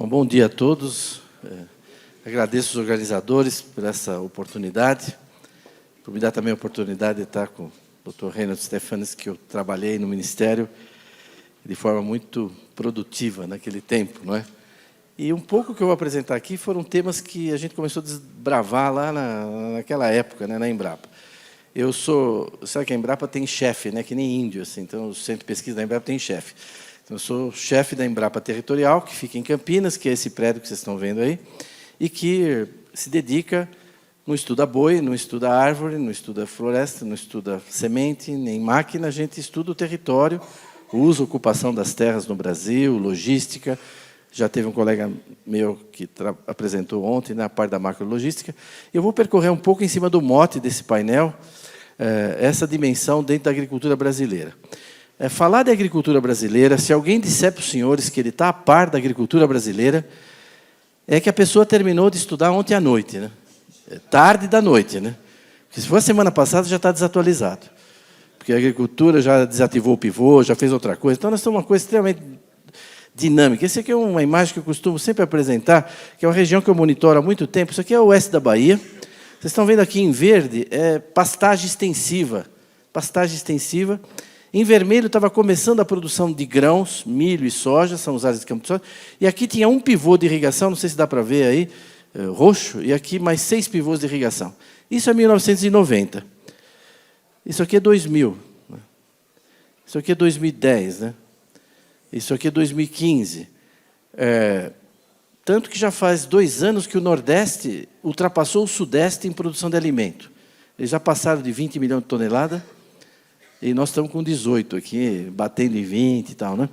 Bom dia a todos. Agradeço os organizadores por essa oportunidade, por me dar também a oportunidade de estar com o Dr. Reinhold Stefanes, que eu trabalhei no Ministério de forma muito produtiva naquele tempo, não é? E um pouco que eu vou apresentar aqui foram temas que a gente começou a desbravar lá naquela época, né, na Embrapa. Sabe que a Embrapa tem chefe, né, que nem índio, assim, então o Centro de Pesquisa da Embrapa tem chefe. Então, eu sou chefe da Embrapa Territorial, que fica em Campinas, que é esse prédio que vocês estão vendo aí, e que se dedica, não estuda boi, não estuda árvore, não estuda floresta, não estuda semente, nem máquina, a gente estuda o território, o uso e ocupação das terras no Brasil, logística. Já teve um colega meu que apresentou ontem na parte da macrologística. Eu vou percorrer um pouco em cima do mote desse painel, essa dimensão dentro da agricultura brasileira. Falar de agricultura brasileira, se alguém disser para os senhores que ele está a par da agricultura brasileira, é que a pessoa terminou de estudar ontem à noite, né? Tarde da noite, né? Porque se for a semana passada, já está desatualizado. Porque a agricultura já desativou o pivô, já fez outra coisa. Então, nós temos uma coisa extremamente dinâmica. Essa aqui é uma imagem que eu costumo sempre apresentar, que é uma região que eu monitoro há muito tempo. Isso aqui é o oeste da Bahia. Vocês estão vendo aqui em verde, é pastagem extensiva. Pastagem extensiva. Em vermelho estava começando a produção de grãos, milho e soja, são as áreas de campo de soja. E aqui tinha um pivô de irrigação, não sei se dá para ver aí, roxo, e aqui mais 6 pivôs de irrigação. Isso é 1990. Isso aqui é 2000. Né? Isso aqui é 2010. Né? Isso aqui é 2015. Tanto que já faz 2 anos que o Nordeste ultrapassou o Sudeste em produção de alimento. Eles já passaram de 20 milhões de toneladas, e nós estamos com 18 aqui, batendo em 20 e tal. Né?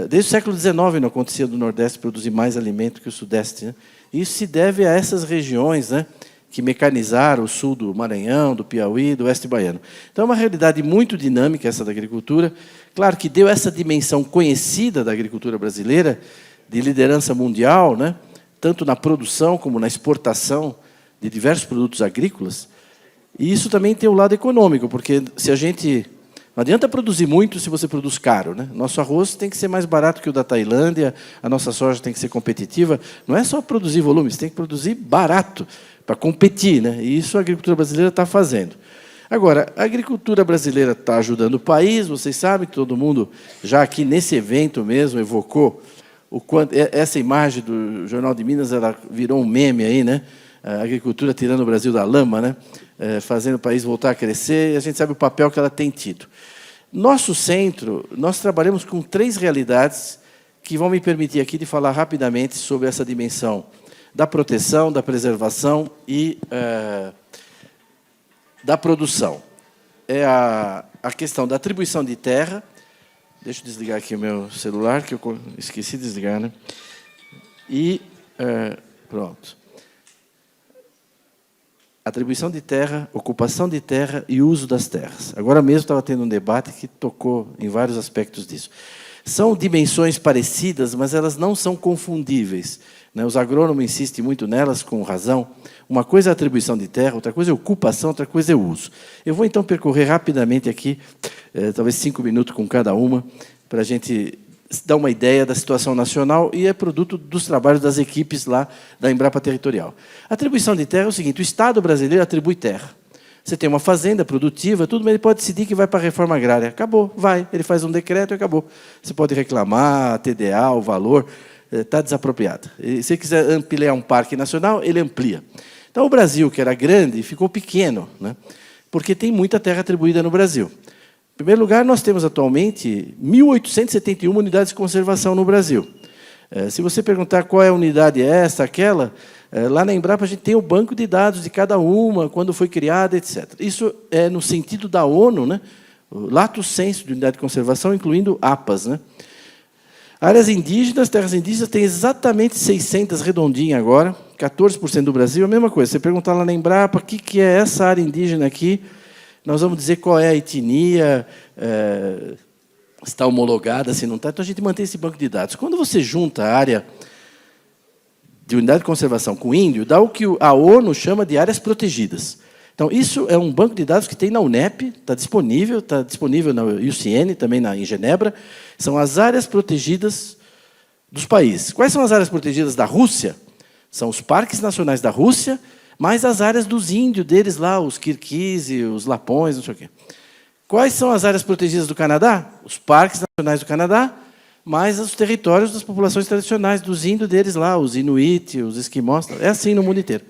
Desde o século XIX não acontecia do Nordeste produzir mais alimento que o Sudeste. Né? Isso se deve a essas regiões, né, que mecanizaram o sul do Maranhão, do Piauí, do oeste baiano. Então, é uma realidade muito dinâmica essa da agricultura. Claro que deu essa dimensão conhecida da agricultura brasileira, de liderança mundial, né, tanto na produção como na exportação de diversos produtos agrícolas. E isso também tem o lado econômico, porque se a gente... Não adianta produzir muito se você produz caro. Né? Nosso arroz tem que ser mais barato que o da Tailândia, a nossa soja tem que ser competitiva. Não é só produzir volume, você tem que produzir barato para competir. Né? E isso a agricultura brasileira está fazendo. Agora, a agricultura brasileira está ajudando o país, vocês sabem, todo mundo já aqui nesse evento mesmo evocou o quanto... Essa imagem do Jornal de Minas ela virou um meme aí, né? A agricultura tirando o Brasil da lama, né? Fazendo o país voltar a crescer, e a gente sabe o papel que ela tem tido. Nosso centro, nós trabalhamos com 3 realidades que vão me permitir aqui de falar rapidamente sobre essa dimensão da proteção, da preservação e da produção. É a questão da atribuição de terra. Deixa eu desligar aqui o meu celular, que eu esqueci de desligar, né? E pronto. Atribuição de terra, ocupação de terra e uso das terras. Agora mesmo estava tendo um debate que tocou em vários aspectos disso. São dimensões parecidas, mas elas não são confundíveis. Né? Os agrônomos insistem muito nelas, com razão. Uma coisa é a atribuição de terra, outra coisa é a ocupação, outra coisa é o uso. Eu vou, então, percorrer rapidamente aqui, talvez 5 minutos com cada uma, para a gente dar uma ideia da situação nacional, e é produto dos trabalhos das equipes lá da Embrapa Territorial. A atribuição de terra é o seguinte: o Estado brasileiro atribui terra. Você tem uma fazenda produtiva, tudo, mas ele pode decidir que vai para a reforma agrária. Acabou, vai. Ele faz um decreto e acabou. Você pode reclamar, a TDA, o valor, está desapropriado. E, se quiser ampliar um parque nacional, ele amplia. Então, o Brasil, que era grande, ficou pequeno, né? Porque tem muita terra atribuída no Brasil. Em primeiro lugar, nós temos atualmente 1.871 unidades de conservação no Brasil. Se você perguntar qual é a unidade essa, aquela, lá na Embrapa a gente tem o banco de dados de cada uma, quando foi criada, etc. Isso é no sentido da ONU, né? O lato sensu de unidade de conservação, incluindo APAs. Né? Áreas indígenas, terras indígenas, tem exatamente 600 redondinhas agora, 14% do Brasil, a mesma coisa. Você perguntar lá na Embrapa o que é essa área indígena aqui, nós vamos dizer qual é a etnia, se está homologada, se não está. Então, a gente mantém esse banco de dados. Quando você junta a área de unidade de conservação com índio, dá o que a ONU chama de áreas protegidas. Então, isso é um banco de dados que tem na UNEP, está disponível na IUCN, também em Genebra. São as áreas protegidas dos países. Quais são as áreas protegidas da Rússia? São os parques nacionais da Rússia, mais as áreas dos índios deles lá, os Kirguizes, os Lapões, não sei o quê. Quais são as áreas protegidas do Canadá? Os parques nacionais do Canadá, mais os territórios das populações tradicionais, dos índios deles lá, os Inuit, os Esquimós. É assim no mundo inteiro.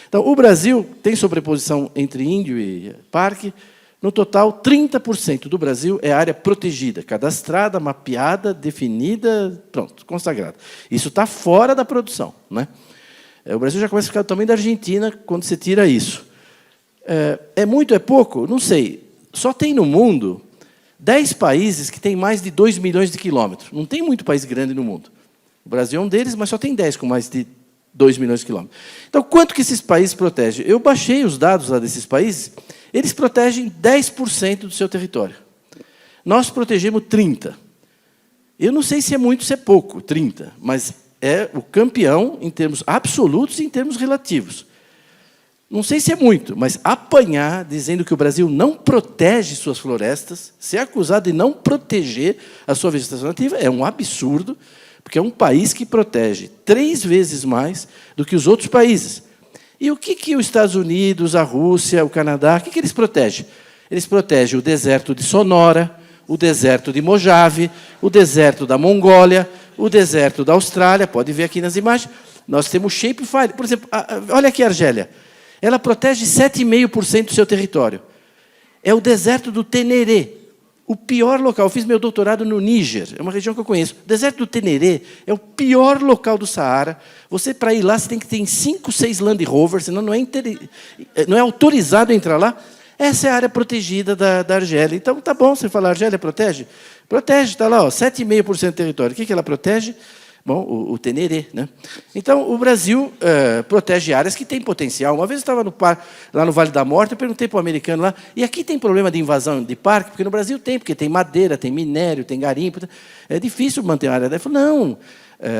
Então, o Brasil tem sobreposição entre índio e parque. No total, 30% do Brasil é área protegida, cadastrada, mapeada, definida, pronto, consagrada. Isso está fora da produção, né? O Brasil já começa a ficar do tamanho da Argentina quando você tira isso. É muito, é pouco? Não sei. Só tem no mundo 10 países que têm mais de 2 milhões de quilômetros. Não tem muito país grande no mundo. O Brasil é um deles, mas só tem 10 com mais de 2 milhões de quilômetros. Então, quanto que esses países protegem? Eu baixei os dados lá desses países. Eles protegem 10% do seu território. Nós protegemos 30%. Eu não sei se é muito ou se é pouco, 30%, mas é o campeão em termos absolutos e em termos relativos. Não sei se é muito, mas apanhar dizendo que o Brasil não protege suas florestas, ser acusado de não proteger a sua vegetação nativa, é um absurdo, porque é um país que protege 3 vezes mais do que os outros países. E o que os Estados Unidos, a Rússia, o Canadá, o que eles protegem? Eles protegem o deserto de Sonora, o deserto de Mojave, o deserto da Mongólia, o deserto da Austrália, pode ver aqui nas imagens. Nós temos Shapefire. Por exemplo, olha aqui a Argélia. Ela protege 7,5% do seu território. É o deserto do Teneré, o pior local. Eu fiz meu doutorado no Níger, é uma região que eu conheço. O deserto do Teneré é o pior local do Saara. Você, para ir lá, você tem que ter 5, 6 Land Rover, senão não é autorizado a entrar lá. Essa é a área protegida da Argélia. Então, tá bom, você fala, a Argélia protege? Protege, está lá, 7,5% do território. O que ela protege? Bom, o Teneré, né? Então, o Brasil protege áreas que têm potencial. Uma vez eu estava lá no Vale da Morte, eu perguntei para o americano lá, e aqui tem problema de invasão de parque? Porque no Brasil tem, porque tem madeira, tem minério, tem garimpo. É difícil manter a área. Ele falou, não,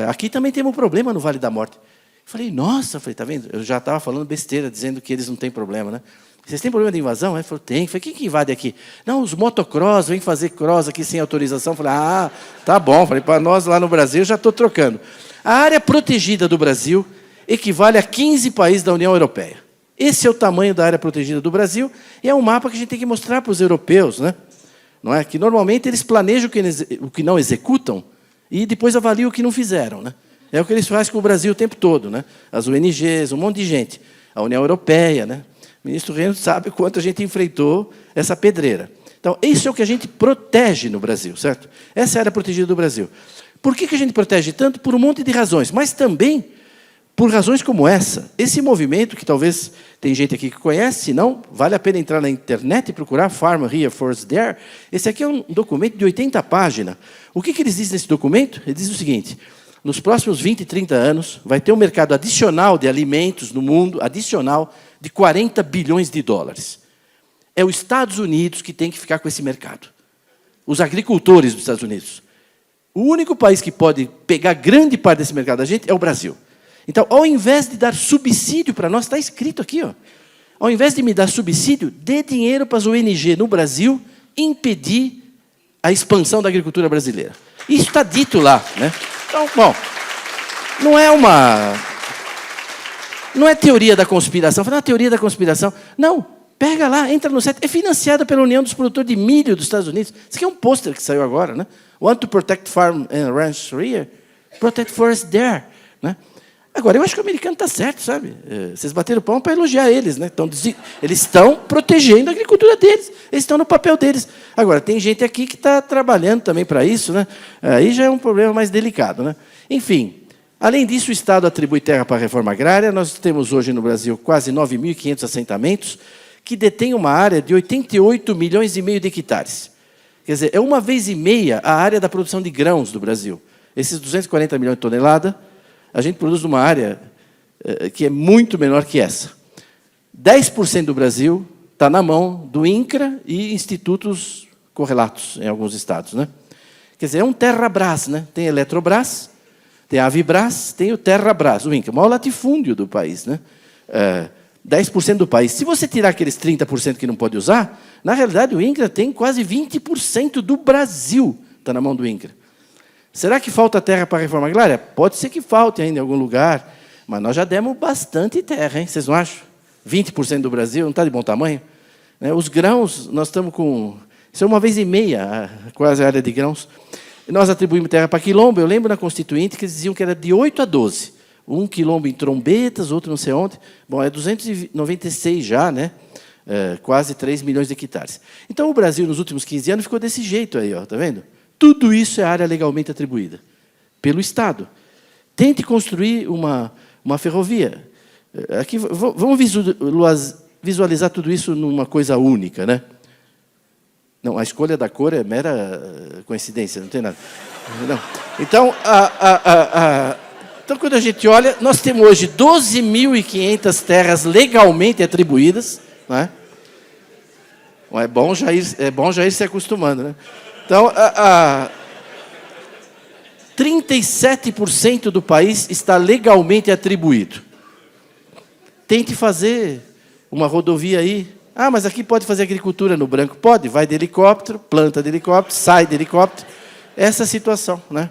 aqui também temos um problema no Vale da Morte. Eu falei, nossa, tá vendo? Eu já estava falando besteira, dizendo que eles não têm problema, né? Vocês têm problema de invasão? Ele falou, tem. Eu falei, quem que invade aqui? Não, os motocross, vêm fazer cross aqui sem autorização. Eu falei, tá bom. Falei, para nós lá no Brasil, já estou trocando. A área protegida do Brasil equivale a 15 países da União Europeia. Esse é o tamanho da área protegida do Brasil, e é um mapa que a gente tem que mostrar para os europeus, né? Não é? Que normalmente eles planejam o que não executam e depois avaliam o que não fizeram, né? É o que eles fazem com o Brasil o tempo todo, né? As ONGs, um monte de gente. A União Europeia, né? O ministro Reynolds sabe quanto a gente enfrentou essa pedreira. Então, isso é o que a gente protege no Brasil, certo? Essa é a área protegida do Brasil. Por que a gente protege tanto? Por um monte de razões, mas também por razões como essa. Esse movimento, que talvez tem gente aqui que conhece, se não, vale a pena entrar na internet e procurar Farm Here, Forest There. Esse aqui é um documento de 80 páginas. O que eles dizem nesse documento? Eles dizem o seguinte, nos próximos 20, 30 anos, vai ter um mercado adicional de alimentos no mundo, adicional, de 40 bilhões de dólares. É os Estados Unidos que tem que ficar com esse mercado. Os agricultores dos Estados Unidos. O único país que pode pegar grande parte desse mercado da gente é o Brasil. Então, ao invés de dar subsídio para nós, está escrito aqui, ó, ao invés de me dar subsídio, dê dinheiro para as ONG no Brasil impedir a expansão da agricultura brasileira. Isso está dito lá, né? Então, bom, não é teoria da conspiração. Não é teoria da conspiração. Não, pega lá, entra no site. É financiada pela União dos Produtores de Milho dos Estados Unidos. Isso aqui é um pôster que saiu agora, né? Want to protect farm and ranch here? Protect forest there, né? Agora, eu acho que o americano está certo, sabe? Vocês bateram o pão para elogiar eles, né? Eles estão protegendo a agricultura deles. Eles estão no papel deles. Agora, tem gente aqui que está trabalhando também para isso, né? Aí já é um problema mais delicado, né? Enfim, além disso, o Estado atribui terra para a reforma agrária. Nós temos hoje no Brasil quase 9.500 assentamentos que detêm uma área de 88 milhões e meio de hectares. Quer dizer, é 1,5 vezes a área da produção de grãos do Brasil. Esses 240 milhões de toneladas, a gente produz numa área que é muito menor que essa. 10% do Brasil está na mão do INCRA e institutos correlatos em alguns estados, né? Quer dizer, é um Terrabras, né? Tem Eletrobras, tem a Avibras, tem o Terrabras, o INCRA, o maior latifúndio do país, né? 10% do país. Se você tirar aqueles 30% que não pode usar, na realidade o INCRA tem quase 20% do Brasil, está na mão do INCRA. Será que falta terra para a reforma agrária? Pode ser que falte ainda em algum lugar, mas nós já demos bastante terra, hein? Vocês não acham? 20% do Brasil, não está de bom tamanho? Os grãos, nós estamos com... Isso é 1,5 vezes, quase a área de grãos. Nós atribuímos terra para quilombo. Eu lembro na Constituinte que eles diziam que era de 8 a 12. Um quilombo em Trombetas, outro não sei onde. Bom, é 296 já, né? Quase 3 milhões de hectares. Então, o Brasil, nos últimos 15 anos, ficou desse jeito aí, ó, tá vendo? Tudo isso é área legalmente atribuída pelo Estado. Tente construir uma ferrovia. Aqui, vamos visualizar tudo isso numa coisa única, né? Não, a escolha da cor é mera coincidência, não tem nada. Não. Então, então, quando a gente olha, nós temos hoje 12.500 terras legalmente atribuídas, né? É bom já ir se acostumando, né? Então, 37% do país está legalmente atribuído. Tente fazer uma rodovia aí. Ah, mas aqui pode fazer agricultura no branco? Pode, vai de helicóptero, planta de helicóptero, sai de helicóptero. Essa é a situação, né?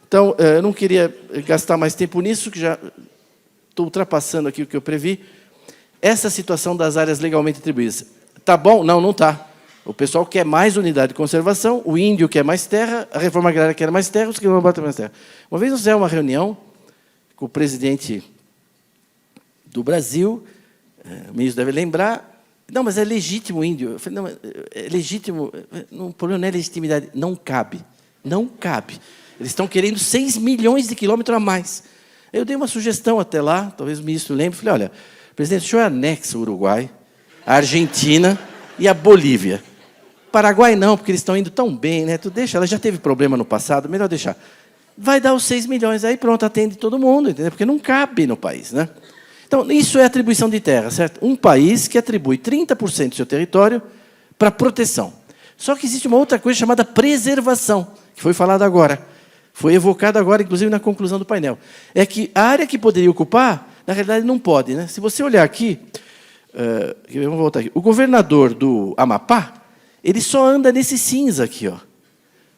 Então, eu não queria gastar mais tempo nisso, que já estou ultrapassando aqui o que eu previ. Essa situação das áreas legalmente atribuídas. Está bom? Não, não está. O pessoal quer mais unidade de conservação, o índio quer mais terra, a reforma agrária quer mais terra, os quilombolas querem mais terra. Uma vez nós fizemos uma reunião com o presidente do Brasil, o ministro deve lembrar. Não, mas é legítimo o índio. Eu falei, não, é legítimo. O problema não é legitimidade. Não cabe. Não cabe. Eles estão querendo 6 milhões de quilômetros a mais. Eu dei uma sugestão até lá, talvez o ministro lembre. Falei, olha, presidente, o senhor anexa o Uruguai, a Argentina e a Bolívia. Paraguai não, porque eles estão indo tão bem, né? Tu deixa, ela já teve problema no passado, melhor deixar. Vai dar os 6 milhões, aí pronto, atende todo mundo, entendeu? Porque não cabe no país, né? Então, isso é atribuição de terra, certo? Um país que atribui 30% do seu território para proteção. Só que existe uma outra coisa chamada preservação, que foi falada agora. Foi evocada agora, inclusive, na conclusão do painel. É que a área que poderia ocupar, na realidade, não pode, né? Se você olhar aqui, vamos voltar aqui. O governador do Amapá, ele só anda nesse cinza aqui, ó.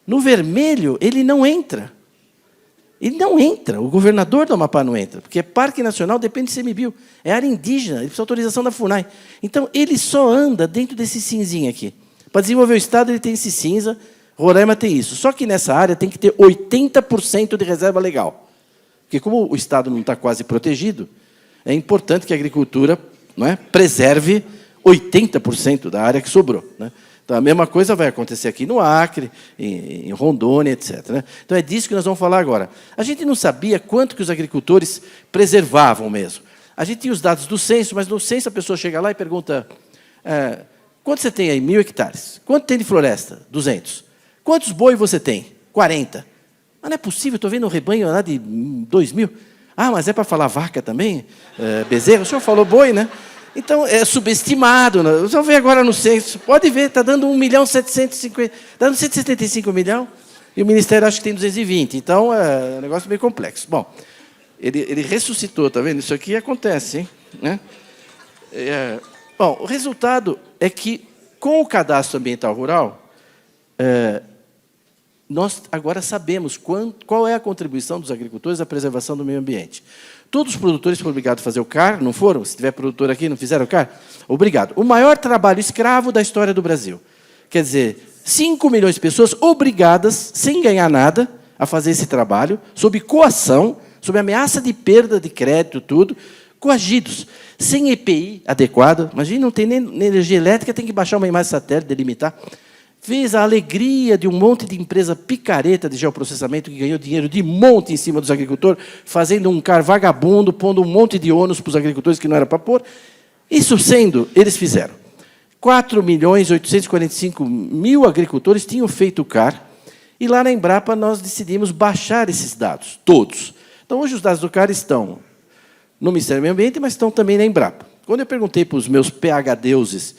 No vermelho, ele não entra. Ele não entra, o governador do Amapá não entra, porque Parque Nacional depende de CMBio, é área indígena, ele precisa de autorização da FUNAI. Então, ele só anda dentro desse cinzinho aqui. Para desenvolver o Estado, ele tem esse cinza, Roraima tem isso. Só que nessa área tem que ter 80% de reserva legal. Porque como o Estado não está quase protegido, é importante que a agricultura, não é, preserve 80% da área que sobrou, né? Então, a mesma coisa vai acontecer aqui no Acre, em Rondônia, etc, né? Então, é disso que nós vamos falar agora. A gente não sabia quanto que os agricultores preservavam mesmo. A gente tinha os dados do censo, mas no censo a pessoa chega lá e pergunta, quanto você tem aí? 1.000 hectares. Quanto tem de floresta? 200. Quantos boi você tem? 40. Mas não é possível, estou vendo um rebanho lá de 2.000. Ah, mas é para falar vaca também? Bezerro? O senhor falou boi, né? Então, é subestimado. Né? Você vê agora no censo, pode ver, está dando 1.750.000, dando 175 milhões, e o Ministério acha que tem 220. Então, é um negócio meio complexo. Bom, ele ressuscitou, está vendo? Isso aqui acontece, hein? Né? Bom, o resultado é que, com o cadastro ambiental rural, nós agora sabemos qual é a contribuição dos agricultores à preservação do meio ambiente. Todos os produtores foram obrigados a fazer o CAR, não foram? Se tiver produtor aqui, não fizeram o CAR? Obrigado. O maior trabalho escravo da história do Brasil. Quer dizer, 5 milhões de pessoas obrigadas, sem ganhar nada, a fazer esse trabalho, sob coação, sob ameaça de perda de crédito, tudo, coagidos, sem EPI adequado. Imagina, não tem nem energia elétrica, tem que baixar uma imagem satélite, delimitar. Fez a alegria de um monte de empresa picareta de geoprocessamento que ganhou dinheiro de monte em cima dos agricultores, fazendo um CAR vagabundo, pondo um monte de ônus para os agricultores que não era para pôr. Isso sendo, eles fizeram. 4.845.000 agricultores tinham feito o CAR, e lá na Embrapa nós decidimos baixar esses dados, todos. Então, hoje os dados do CAR estão no Ministério do Meio Ambiente, mas estão também na Embrapa. Quando eu perguntei para os meus PhDeuses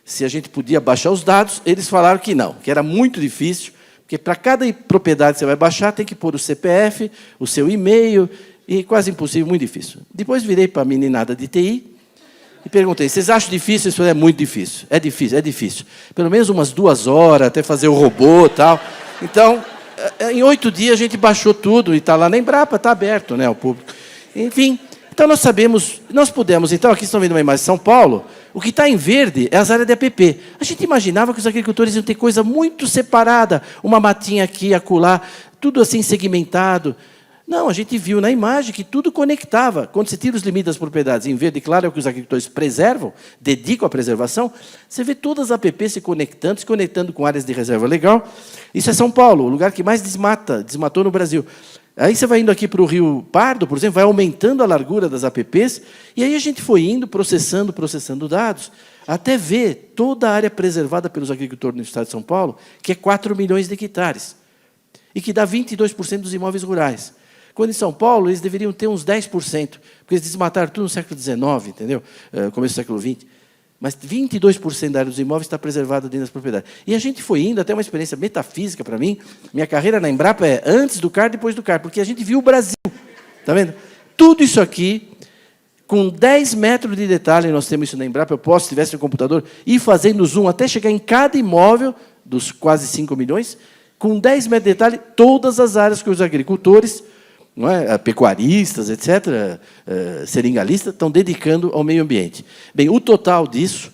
se a gente podia baixar os dados, eles falaram que não, que era muito difícil, porque para cada propriedade que você vai baixar, tem que pôr o CPF, o seu e-mail, e quase impossível, muito difícil. Depois virei para a meninada de TI e perguntei, vocês acham difícil? Eles falaram, é muito difícil. É difícil, é difícil. Pelo menos umas 2 horas, até fazer o robô e tal. Então, em 8 dias a gente baixou tudo e está lá na Embrapa, está aberto, né, ao público. Enfim, então nós sabemos, nós pudemos, então aqui estão vendo uma imagem de São Paulo, o que está em verde é as áreas de APP. A gente imaginava que os agricultores iam ter coisa muito separada, uma matinha aqui, acolá, tudo assim segmentado. Não, a gente viu na imagem que tudo conectava. Quando se tira os limites das propriedades em verde claro, é o que os agricultores preservam, dedicam à preservação, você vê todas as APPs se conectando com áreas de reserva legal. Isso é São Paulo, o lugar que mais desmatou no Brasil. Aí você vai indo aqui para o Rio Pardo, por exemplo, vai aumentando a largura das APPs, e aí a gente foi indo, processando dados, até ver toda a área preservada pelos agricultores no estado de São Paulo, que é 4 milhões de hectares, e que dá 22% dos imóveis rurais. Quando em São Paulo, eles deveriam ter uns 10%, porque eles desmataram tudo no século XIX, entendeu? Começo do século XX. Mas 22% da área dos imóveis está preservada dentro das propriedades. E a gente foi indo, até uma experiência metafísica para mim. Minha carreira na Embrapa é antes do CAR, depois do CAR, porque a gente viu o Brasil. Está vendo? Tudo isso aqui, com 10 metros de detalhe, nós temos isso na Embrapa, eu posso, se tivesse no computador, ir fazendo zoom até chegar em cada imóvel, dos quase 5 milhões, com 10 metros de detalhe, todas as áreas que os agricultores, não é, pecuaristas, etc., seringalistas, estão dedicando ao meio ambiente. Bem, o total disso,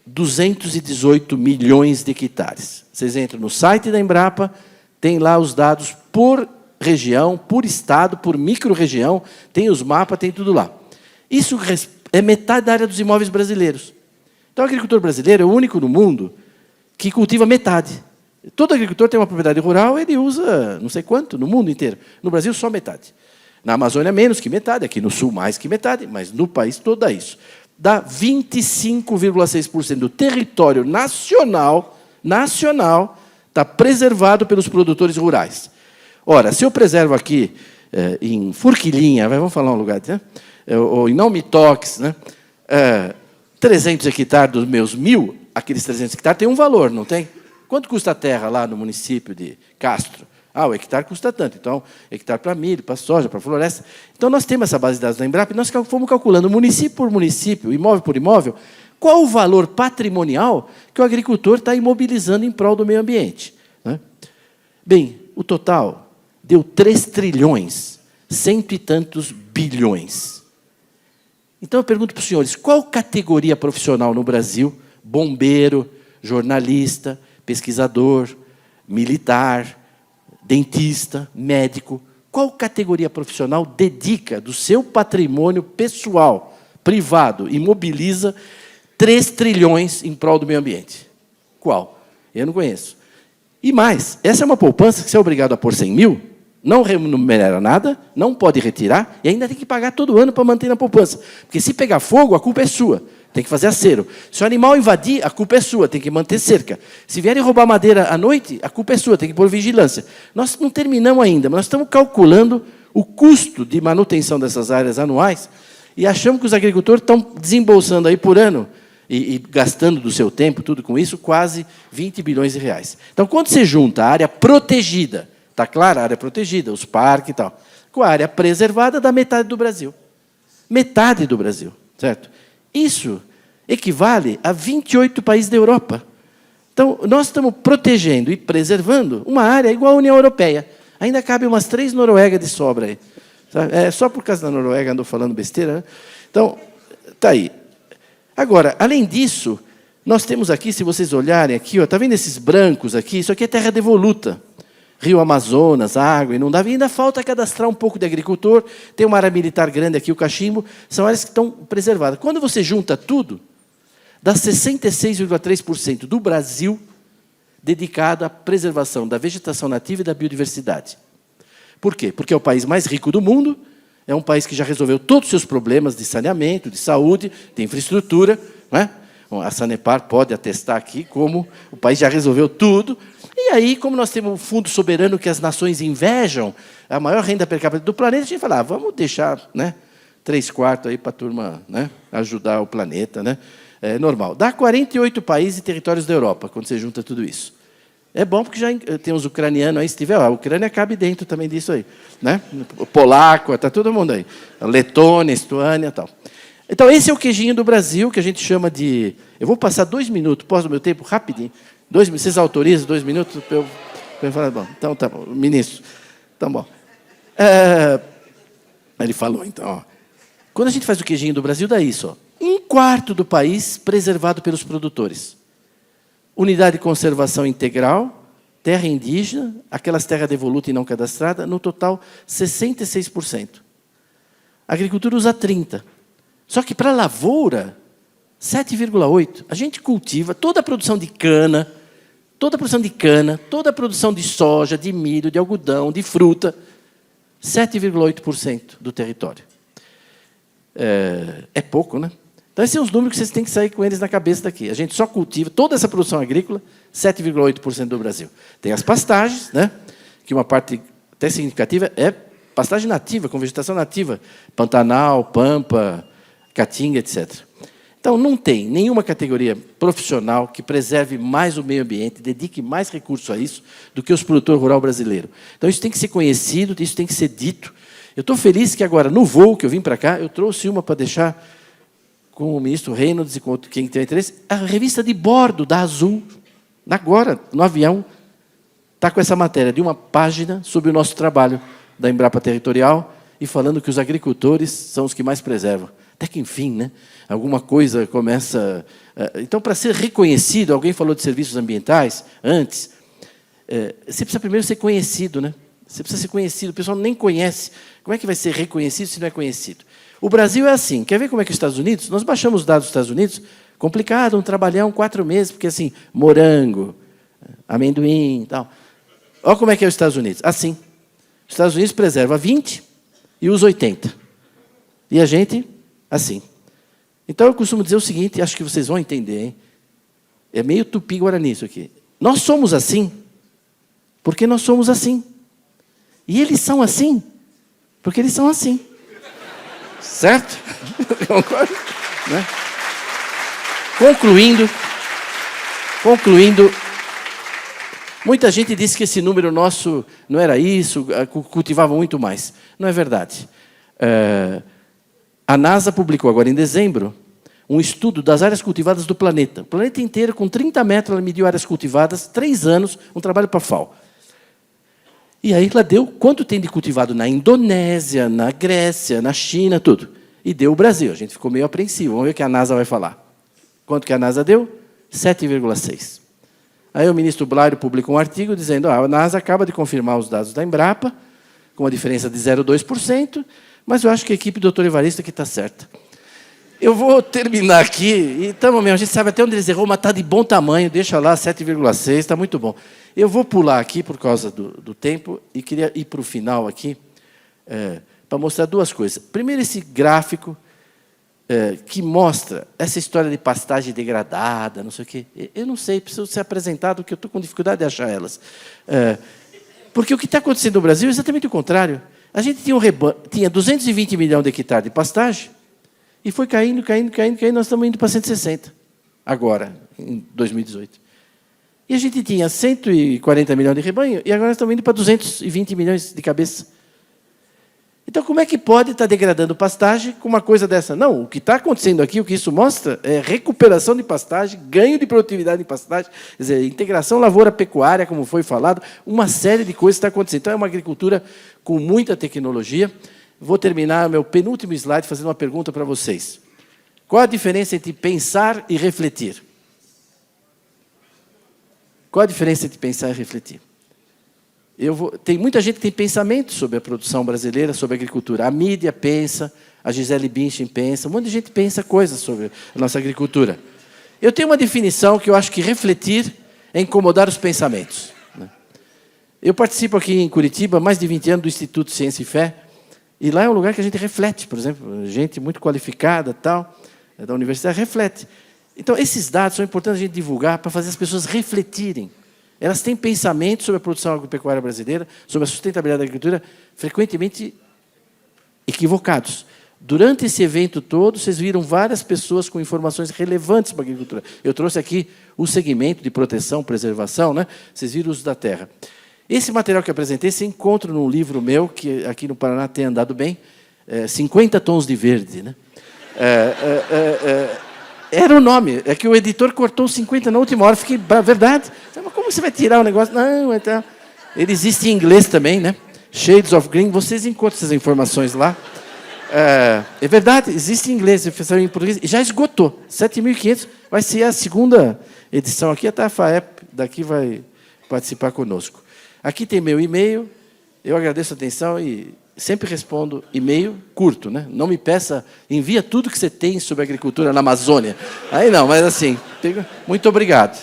218 milhões de hectares. Vocês entram no site da Embrapa, tem lá os dados por região, por estado, por micro-região, tem os mapas, tem tudo lá. Isso é metade da área dos imóveis brasileiros. Então, o agricultor brasileiro é o único no mundo que cultiva metade. Todo agricultor tem uma propriedade rural, ele usa não sei quanto, no mundo inteiro. No Brasil, só metade. Na Amazônia, menos que metade. Aqui no Sul, mais que metade. Mas no país todo dá isso. Dá 25,6% do território nacional está preservado pelos produtores rurais. Ora, se eu preservo aqui em Forquilinha, vamos falar um lugar, né? Ou em Naumitox, né? 300 hectares dos meus 1.000, aqueles 300 hectares têm um valor, não tem? Quanto custa a terra lá no município de Castro? O hectare custa tanto. Então, hectare para milho, para soja, para floresta. Então, nós temos essa base de dados da Embrapa e nós fomos calculando, município por município, imóvel por imóvel, qual o valor patrimonial que o agricultor está imobilizando em prol do meio ambiente. Né? Bem, o total deu 3 trilhões, cento e tantos bilhões. Então, eu pergunto para os senhores, qual categoria profissional no Brasil, bombeiro, jornalista, pesquisador, militar, dentista, médico, qual categoria profissional dedica do seu patrimônio pessoal, privado, e mobiliza 3 trilhões em prol do meio ambiente? Qual? Eu não conheço. E mais, essa é uma poupança que você é obrigado a pôr 100 mil, não remunera nada, não pode retirar, e ainda tem que pagar todo ano para manter na poupança. Porque se pegar fogo, a culpa é sua. Tem que fazer acero. Se o animal invadir, a culpa é sua, tem que manter cerca. Se vierem roubar madeira à noite, a culpa é sua, tem que pôr vigilância. Nós não terminamos ainda, mas nós estamos calculando o custo de manutenção dessas áreas anuais e achamos que os agricultores estão desembolsando aí por ano e gastando do seu tempo, tudo com isso, quase 20 bilhões de reais. Então, quando você junta a área protegida, está claro? A área protegida, os parques e tal, com a área preservada, dá metade do Brasil. Metade do Brasil, certo? Isso equivale a 28 países da Europa. Então, nós estamos protegendo e preservando uma área igual à União Europeia. Ainda cabe umas 3 Noruegas de sobra aí. Só por causa da Noruega andou falando besteira, né? Então, está aí. Agora, além disso, nós temos aqui, se vocês olharem aqui, está vendo esses brancos aqui? Isso aqui é terra devoluta. Rio Amazonas, água, inundável, e ainda falta cadastrar um pouco de agricultor, tem uma área militar grande aqui, o cachimbo, são áreas que estão preservadas. Quando você junta tudo, dá 66,3% do Brasil dedicado à preservação da vegetação nativa e da biodiversidade. Por quê? Porque é o país mais rico do mundo, é um país que já resolveu todos os seus problemas de saneamento, de saúde, de infraestrutura, não é? Bom, a Sanepar pode atestar aqui como o país já resolveu tudo. E aí, como nós temos um fundo soberano que as nações invejam, a maior renda per capita do planeta, a gente fala, vamos deixar, né, 3/4 aí para a turma, né, ajudar o planeta. Né? É normal. Dá 48 países e territórios da Europa, quando você junta tudo isso. É bom porque já tem os ucranianos aí, se tiver, a Ucrânia cabe dentro também disso aí. Né? O polaco, está todo mundo aí. A Letônia, Estônia e tal. Então, esse é o queijinho do Brasil, que a gente chama de... Eu vou passar 2 minutos, posso do meu tempo, rapidinho. Vocês autorizam 2 minutos? Eu falei, bom, então tá bom, ministro. Então, bom. Ele falou, então, ó, quando a gente faz o queijinho do Brasil, dá isso, ó, 1/4 do país preservado pelos produtores. Unidade de conservação integral, terra indígena, aquelas terras devolutas e não cadastradas, no total, 66%. A agricultura usa 30%. Só que para a lavoura, 7,8%. A gente cultiva toda a produção de cana, toda a produção de soja, de milho, de algodão, de fruta, 7,8% do território. É pouco, né? Então, esses são os números que vocês têm que sair com eles na cabeça daqui. A gente só cultiva toda essa produção agrícola, 7,8% do Brasil. Tem as pastagens, né? Que uma parte até significativa é pastagem nativa, com vegetação nativa, Pantanal, Pampa, Caatinga, etc. Então, não tem nenhuma categoria profissional que preserve mais o meio ambiente, dedique mais recursos a isso, do que os produtores rurais brasileiros. Então, isso tem que ser conhecido, isso tem que ser dito. Eu estou feliz que agora, no voo que eu vim para cá, eu trouxe uma para deixar com o ministro Reynolds e com quem tem interesse, a revista de bordo da Azul, agora, no avião, está com essa matéria de uma página sobre o nosso trabalho da Embrapa Territorial e falando que os agricultores são os que mais preservam. Até que, enfim, né, alguma coisa começa... Então, para ser reconhecido, alguém falou de serviços ambientais antes, você precisa primeiro ser conhecido, né? Você precisa ser conhecido, o pessoal nem conhece. Como é que vai ser reconhecido se não é conhecido? O Brasil é assim. Quer ver como é que os Estados Unidos? Nós baixamos os dados dos Estados Unidos, complicado, um trabalhão, 4 meses, porque assim, morango, amendoim e tal. Olha como é que é os Estados Unidos. Assim. Os Estados Unidos preserva 20 e usa 80. E a gente, assim. Então, eu costumo dizer o seguinte, acho que vocês vão entender, hein? É meio tupi-guarani isso aqui. Nós somos assim porque nós somos assim. E eles são assim porque eles são assim. Certo? Concordo? Né? Concluindo, muita gente disse que esse número nosso não era isso, cultivava muito mais. Não é verdade. A NASA publicou agora em dezembro um estudo das áreas cultivadas do planeta. O planeta inteiro, com 30 metros, ela mediu áreas cultivadas, 3 anos, um trabalho para a FAO. E aí ela deu quanto tem de cultivado na Indonésia, na Grécia, na China, tudo. E deu o Brasil. A gente ficou meio apreensivo. Vamos ver o que a NASA vai falar. Quanto que a NASA deu? 7,6. Aí o ministro Blairo publicou um artigo dizendo a NASA acaba de confirmar os dados da Embrapa, com uma diferença de 0,2%, mas eu acho que a equipe do Dr. Evaristo aqui está certa. Eu vou terminar aqui, e tamo mesmo, a gente sabe até onde eles errou, mas está de bom tamanho, deixa lá 7,6, está muito bom. Eu vou pular aqui por causa do tempo e queria ir para o final aqui para mostrar 2 coisas. Primeiro, esse gráfico que mostra essa história de pastagem degradada, não sei o quê. Eu não sei, preciso ser apresentado, porque eu estou com dificuldade de achar elas. Porque o que está acontecendo no Brasil é exatamente o contrário. A gente tinha 220 milhões de hectares de pastagem e foi caindo, nós estamos indo para 160, agora, em 2018. E a gente tinha 140 milhões de rebanho, e agora nós estamos indo para 220 milhões de cabeça. Então, como é que pode estar degradando pastagem com uma coisa dessa? Não, o que está acontecendo aqui, o que isso mostra, é recuperação de pastagem, ganho de produtividade em pastagem, quer dizer, integração lavoura-pecuária, como foi falado, uma série de coisas está acontecendo. Então, é uma agricultura com muita tecnologia. Vou terminar meu penúltimo slide fazendo uma pergunta para vocês. Qual a diferença entre pensar e refletir? Qual a diferença entre pensar e refletir? Tem muita gente que tem pensamento sobre a produção brasileira, sobre a agricultura. A mídia pensa, a Gisele Bündchen pensa, um monte de gente pensa coisas sobre a nossa agricultura. Eu tenho uma definição que eu acho que refletir é incomodar os pensamentos. Eu participo aqui em Curitiba há mais de 20 anos do Instituto Ciência e Fé, e lá é um lugar que a gente reflete, por exemplo, gente muito qualificada, tal, da universidade, reflete. Então, esses dados são importantes a gente divulgar para fazer as pessoas refletirem. Elas têm pensamentos sobre a produção agropecuária brasileira, sobre a sustentabilidade da agricultura, frequentemente equivocados. Durante esse evento todo, vocês viram várias pessoas com informações relevantes para a agricultura. Eu trouxe aqui o segmento de proteção, preservação, né? Vocês viram o uso da terra. Esse material que eu apresentei, você encontra num livro meu, que aqui no Paraná tem andado bem, 50 Tons de Verde. Né? Era o nome. É que o editor cortou os 50 na última hora. Fiquei, verdade. Mas como você vai tirar o negócio? Não, então... Ele existe em inglês também, né? Shades of Green. Vocês encontram essas informações lá. É verdade, existe em inglês, em português. Já esgotou. 7.500 vai ser a segunda edição aqui. Até a FAEP daqui vai participar conosco. Aqui tem meu e-mail. Eu agradeço a atenção e sempre respondo e-mail curto, né? Não me peça, envia tudo que você tem sobre agricultura na Amazônia. Aí não, mas assim, muito obrigado.